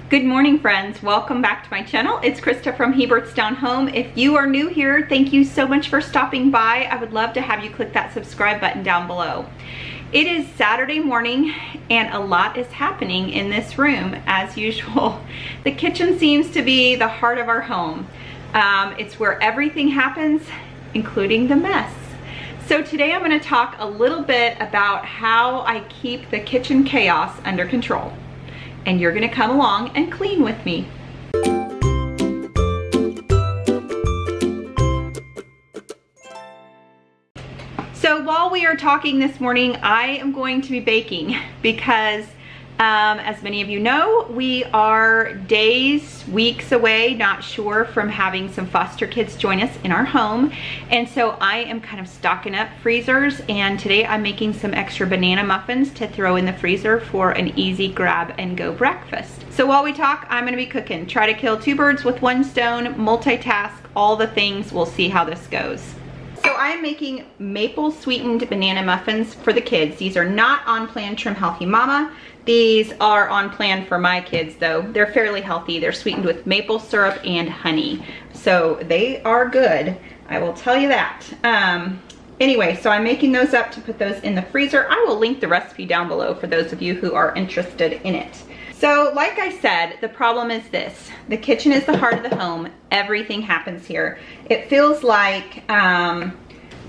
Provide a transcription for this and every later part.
Good morning, friends. Welcome back to my channel. It's Krista from Hebert's Down Home. If you are new here, thank you so much for stopping by. I would love to have you click that subscribe button down below. It is Saturday morning and a lot is happening in this room as usual. The kitchen seems to be the heart of our home. It's where everything happens, including the mess. So today I'm going to talk a little bit about how I keep the kitchen chaos under control. And you're gonna come along and clean with me. So while we are talking this morning, I am going to be baking because as many of you know, we are days, weeks away, not sure, from having some foster kids join us in our home. And so I am kind of stocking up freezers, and today I'm making some extra banana muffins to throw in the freezer for an easy grab and go breakfast. So while we talk, I'm gonna be cooking. Try to kill two birds with one stone, multitask, all the things. We'll see how this goes. So I'm making maple sweetened banana muffins for the kids. These are not on plan Trim Healthy Mama. These are on plan for my kids though. They're fairly healthy. They're sweetened with maple syrup and honey. So they are good, I will tell you that. Anyway, so I'm making those up to put those in the freezer. I will link the recipe down below for those of you who are interested in it. So like I said, the problem is this. The kitchen is the heart of the home. Everything happens here. It feels like,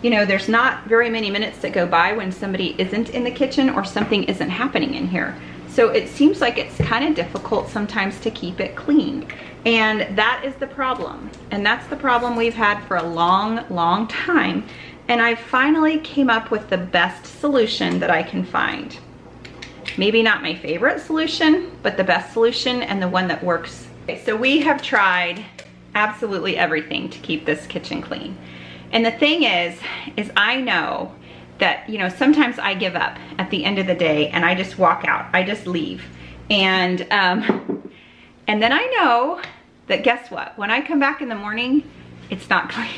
you know, there's not very many minutes that go by when somebody isn't in the kitchen or something isn't happening in here. So it seems like it's kind of difficult sometimes to keep it clean. And that is the problem. And that's the problem we've had for a long, long time. And I finally came up with the best solution that I can find. Maybe not my favorite solution, but the best solution and the one that works. Okay, so we have tried absolutely everything to keep this kitchen clean. And the thing is I know that, you know, sometimes I give up at the end of the day and I just walk out, I just leave. And then I know that, guess what? When I come back in the morning, it's not clean.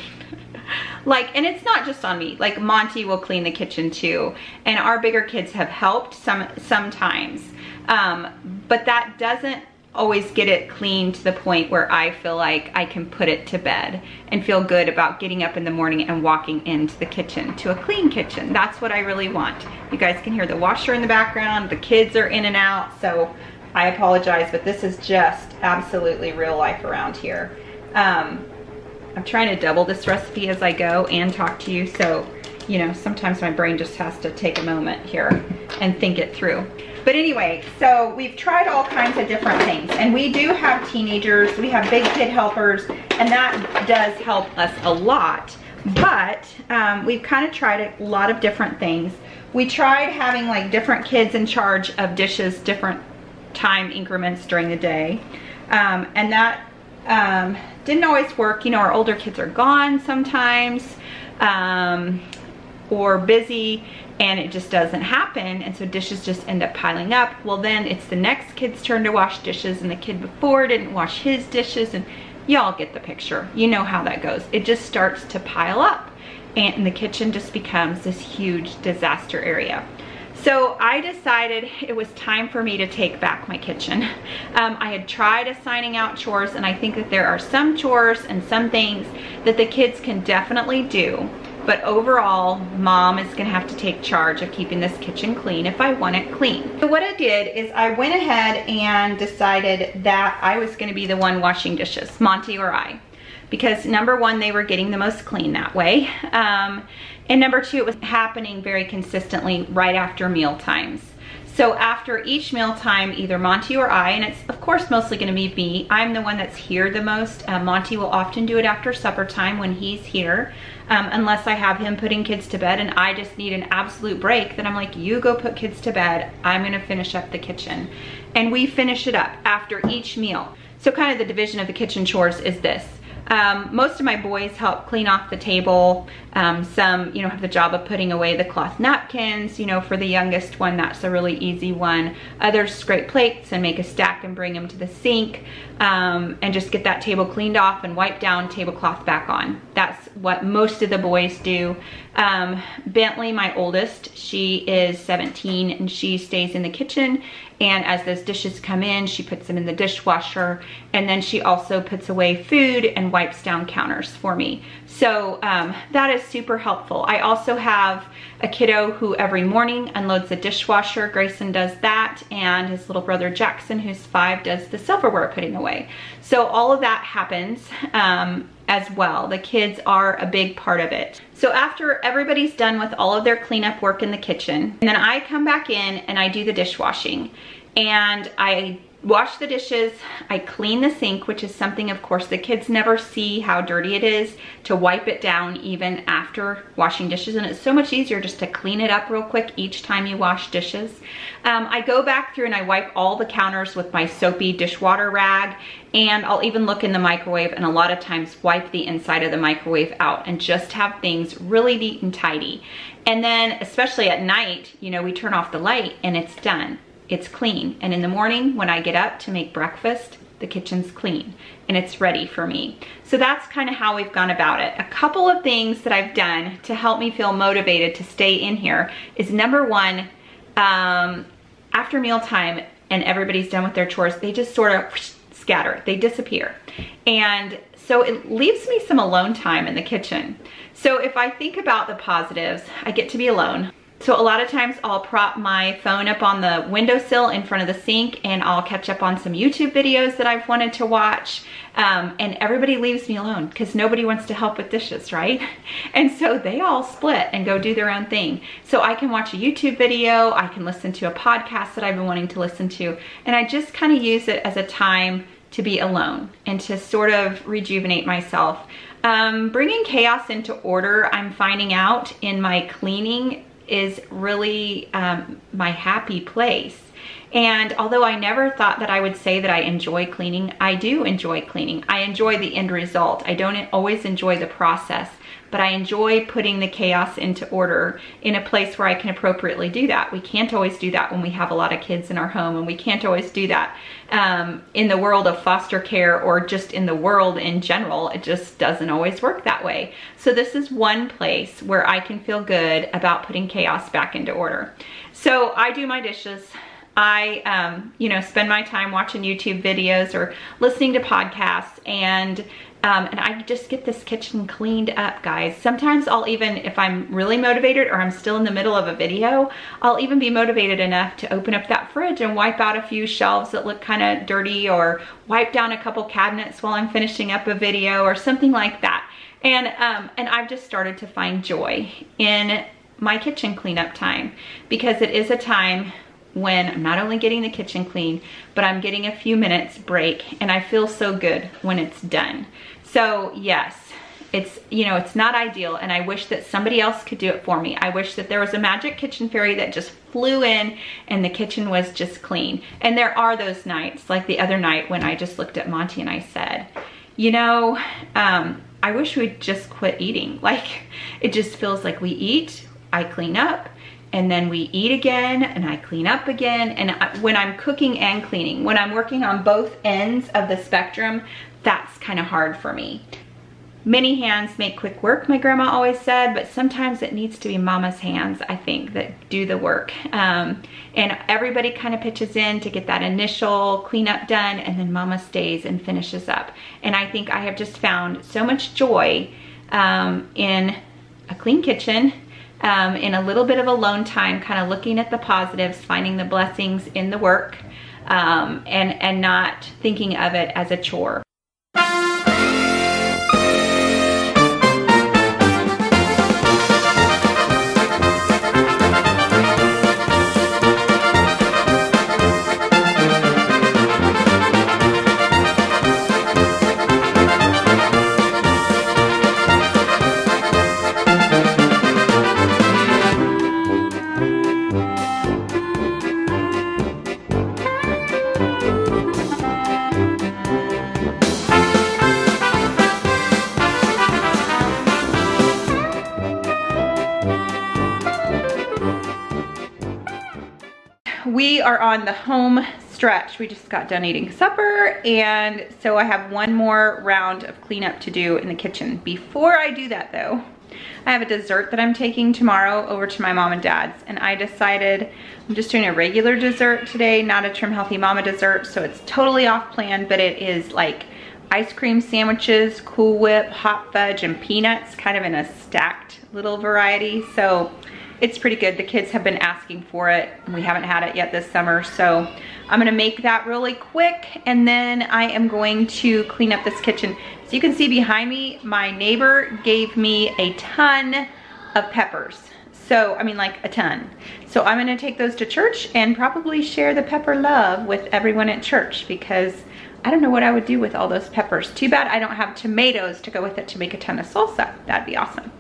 Like, and it's not just on me, like Monty will clean the kitchen too. And our bigger kids have helped sometimes. But that doesn't always get it clean to the point where I feel like I can put it to bed and feel good about getting up in the morning and walking into the kitchen, to a clean kitchen. That's what I really want. You guys can hear the washer in the background, the kids are in and out, so I apologize, but this is just absolutely real life around here. I'm trying to double this recipe as I go and talk to you, so, you know, sometimes my brain just has to take a moment here and think it through. But anyway, so we've tried all kinds of different things, and we do have teenagers, we have big kid helpers, and that does help us a lot. But we've kind of tried a lot of different things. We tried having like different kids in charge of dishes, different time increments during the day, and that didn't always work. You know, our older kids are gone sometimes, or busy, and it just doesn't happen, and so dishes just end up piling up. Well, then it's the next kid's turn to wash dishes, and the kid before didn't wash his dishes, and y'all get the picture. You know how that goes. It just starts to pile up, and the kitchen just becomes this huge disaster area. So I decided it was time for me to take back my kitchen. I had tried assigning out chores, and I think that there are some chores and some things that the kids can definitely do. But overall, Mom is gonna have to take charge of keeping this kitchen clean if I want it clean. So what I did is I went ahead and decided that I was gonna be the one washing dishes, Monty or I. Because number one, they were getting the most clean that way. And number two, it was happening very consistently right after meal times. So after each meal time, either Monty or I, and it's of course mostly gonna be me, I'm the one that's here the most. Monty will often do it after supper time when he's here, unless I have him putting kids to bed and I just need an absolute break. Then I'm like, you go put kids to bed, I'm gonna finish up the kitchen. And we finish it up after each meal. So kind of the division of the kitchen chores is this. Most of my boys help clean off the table. Some, you know, have the job of putting away the cloth napkins. You know, for the youngest one, that's a really easy one. Others scrape plates and make a stack and bring them to the sink, and just get that table cleaned off and wipe down, tablecloth back on. That's what most of the boys do. Bentley, my oldest, she is 17 and she stays in the kitchen And as those dishes come in, she puts them in the dishwasher, and then she also puts away food and wipes down counters for me. So that is super helpful. I also have a kiddo who every morning unloads the dishwasher. Grayson does that, and his little brother Jackson, who's 5, does the silverware putting away. So all of that happens as well. The kids are a big part of it. So after everybody's done with all of their cleanup work in the kitchen, and then I come back in and I do the dishwashing, and I wash the dishes, I clean the sink, which is something, of course, the kids never see how dirty it is to wipe it down even after washing dishes, and it's so much easier just to clean it up real quick each time you wash dishes. I go back through and I wipe all the counters with my soapy dishwater rag, and I'll even look in the microwave and a lot of times wipe the inside of the microwave out and just have things really neat and tidy. And then, especially at night, you know, we turn off the light and it's done. It's clean. And in the morning when I get up to make breakfast, the kitchen's clean and it's ready for me. So that's kind of how we've gone about it. A couple of things that I've done to help me feel motivated to stay in here is, number one, after mealtime and everybody's done with their chores, they just sort of scatter, they disappear. And so it leaves me some alone time in the kitchen. So if I think about the positives, I get to be alone. So a lot of times I'll prop my phone up on the windowsill in front of the sink and I'll catch up on some YouTube videos that I've wanted to watch. And everybody leaves me alone because nobody wants to help with dishes, right? And so they all split and go do their own thing. So I can watch a YouTube video, I can listen to a podcast that I've been wanting to listen to, and I just kind of use it as a time to be alone and to sort of rejuvenate myself. Bringing chaos into order, I'm finding out in my cleaning, is really my happy place. And although I never thought that I would say that I enjoy cleaning, I do enjoy cleaning. I enjoy the end result. I don't always enjoy the process, but I enjoy putting the chaos into order in a place where I can appropriately do that. We can't always do that when we have a lot of kids in our home, and we can't always do that in the world of foster care or just in the world in general. It just doesn't always work that way. So this is one place where I can feel good about putting chaos back into order. So I do my dishes. I, you know, spend my time watching YouTube videos or listening to podcasts, and I just get this kitchen cleaned up, guys. Sometimes I'll even, if I'm really motivated or I'm still in the middle of a video, I'll even be motivated enough to open up that fridge and wipe out a few shelves that look kind of dirty, or wipe down a couple cabinets while I'm finishing up a video or something like that. And I've just started to find joy in my kitchen cleanup time, because it is a time when I'm not only getting the kitchen clean, but I'm getting a few minutes break, and I feel so good when it's done. So yes, it's, you know, it's not ideal, and I wish that somebody else could do it for me. I wish that there was a magic kitchen fairy that just flew in and the kitchen was just clean. And there are those nights, like the other night when I just looked at Monty and I said, you know, I wish we'd just quit eating. Like, it just feels like we eat, I clean up, and then we eat again and I clean up again. And when I'm cooking and cleaning, when I'm working on both ends of the spectrum, that's kind of hard for me. Many hands make quick work, my grandma always said, but sometimes it needs to be mama's hands, I think, that do the work. And everybody kind of pitches in to get that initial cleanup done, and then mama stays and finishes up. And I think I have just found so much joy in a clean kitchen, in a little bit of alone time, kind of looking at the positives, finding the blessings in the work, and not thinking of it as a chore. We are on the home stretch. We just got done eating supper, and so I have one more round of cleanup to do in the kitchen. Before I do that though, I have a dessert that I'm taking tomorrow over to my mom and dad's, and I decided I'm just doing a regular dessert today, not a Trim Healthy Mama dessert, so it's totally off plan, but it is like ice cream sandwiches, Cool Whip, hot fudge, and peanuts, kind of in a stacked little variety. So it's pretty good. The kids have been asking for it, and we haven't had it yet this summer, so I'm gonna make that really quick, and then I am going to clean up this kitchen. So you can see behind me, my neighbor gave me a ton of peppers. So, I mean, like a ton. So I'm gonna take those to church and probably share the pepper love with everyone at church, because I don't know what I would do with all those peppers. Too bad I don't have tomatoes to go with it to make a ton of salsa. That'd be awesome.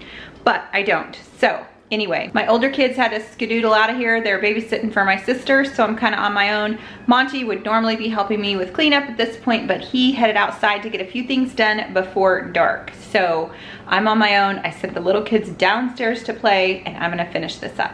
But I don't. So anyway, my older kids had to skedoodle out of here. They're babysitting for my sister, so I'm kind of on my own. Monty would normally be helping me with cleanup at this point, but he headed outside to get a few things done before dark. So I'm on my own. I sent the little kids downstairs to play, and I'm gonna finish this up.